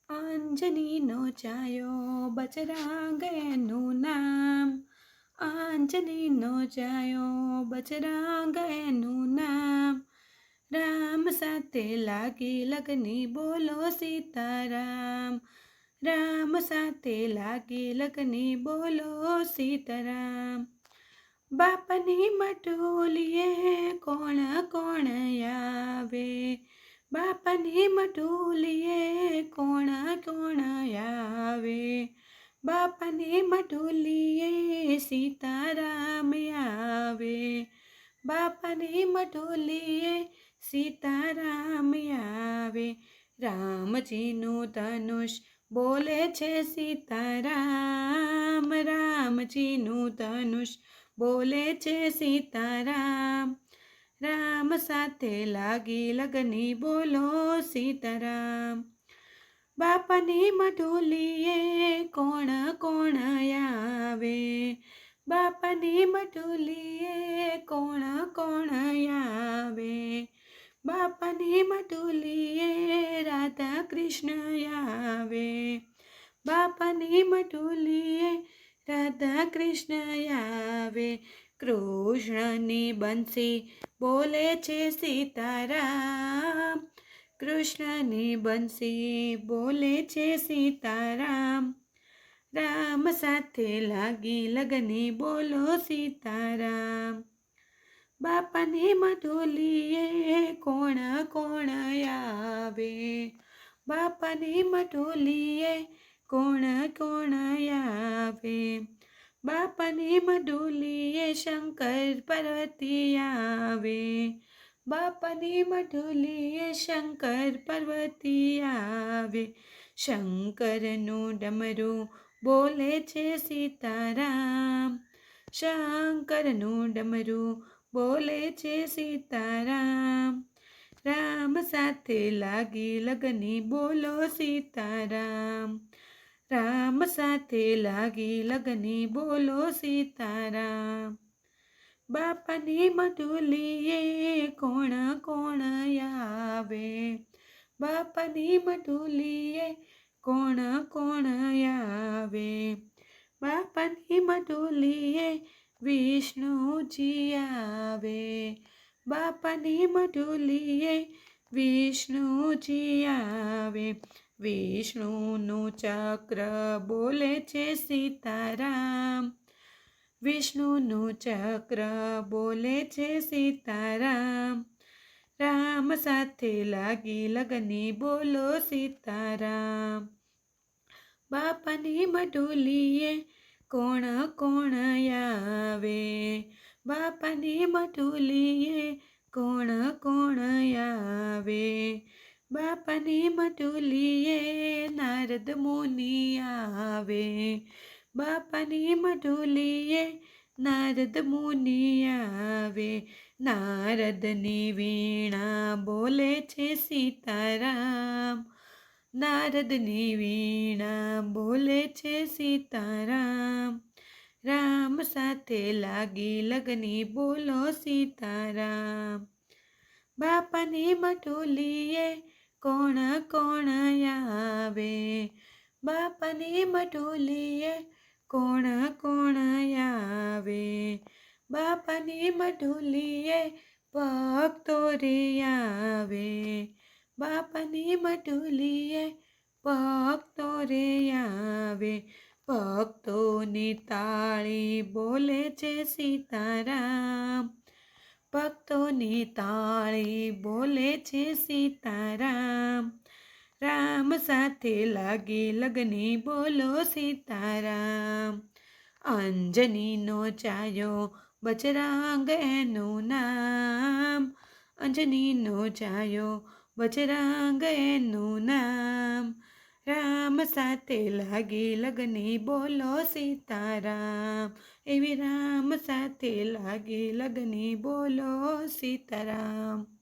આંજનીનો ચાયો બજરાંગેનું નામ. આંજનીનો ચાયો બજરાંગેનું નામ. રામ સાથે લાગી લગની બોલો સીતારામ. રામ સાથે લાગી લગની બોલો સીતારામ. બાપની મટોલીએ કોણ કોણ આવે. બાપની મટોલીએ કોણ કોણ આવે. બાપની મટોલીએ સીતારામ આવે. બાપની મટોલીએ સીતારામ આવે. રામજીનું ધનુષ બોલે છે સીતારામ. રામજીનું ધનુષ બોલે છે સીતારામ. રામ સાથે લાગી લગની બોલો સીતારામ. બાપની મટોલીએ કોણ કોણ આવે. બાપની મટોલીએ કોણ કોણ આવે. બાપની મટોલીએ રાધા કૃષ્ણ આવે. બાપની મટોલીએ રાધા કૃષ્ણ આવે. કૃષ્ણની બંસી બોલે છે સીતારામ. કૃષ્ણની બંસી બોલે છે સીતારામ. રામ સાથે લાગી લગની બોલો સીતારામ. બાપની મટોલીએ કોણ કોણ આવે. બાપની મટોલીએ કોણ કોણ આવે. બાપની મટોલીએ શંકર પાર્વતી આવે. બાપની મટોલીએ શંકર પાર્વતી આવે. શંકરનું ડમરું બોલે છે સીતારામ. શંકરનું ડમરું બોલે છે સીતારામ. રામ સાથે લાગી લગની બોલો સીતારામ. રામ સાથે લાગી લગની બોલો સીતારામ. બાપની મટોલીએ કોણ કોણ આવે. બાપની મટોલીએ કોણ કોણ આવે. બાપની મટોલીએ વિષ્ણુજી આવે. બાપની મટોલીએ વિષ્ણુજી આવે. વિષ્ણુનું ચક્ર બોલે છે સીતારામ. વિષ્ણુનું ચક્ર બોલે છે સીતારામ. રામ સાથે લાગી લગની બોલો સીતારામ. બાપની મટોલીએ કોણ કોણ આવે. બાપની મટોલીએ કોણ કોણ આવે. બાપની મટોલીએ નારદ મુનિ આવે. બાપની મટોલીએ નારદ મુનિ આવે. નારદની વીણા બોલે છે સીતારામ. નારદની વીણા બોલે છે સીતારામ. રામ સાથે લાગી લગની બોલો સીતારામ. બાપની મટોલીએ કોણ કોણ આવે. બાપની મટોલીએ કોણ કોણ આવે. બાપની મટોલીએ ભક્તો રે આવે. બાપની મટોલીએ ભક્તો રે આવે. ભક્તોની તાળી બોલે છે સીતારામ. ભક્તોની તાળી બોલે છે સીતારામ. રામ સાથે લાગી લગની બોલો સીતારામ. અંજનીનો ચાયો બજરાંગનું નામ. અંજનીનો ચાયો બજરાંગનું નામ. રામ સાથે લાગી લગની બોલો સીતારામ. એવી રામ સાથે લાગી લગની બોલો સીતારામ.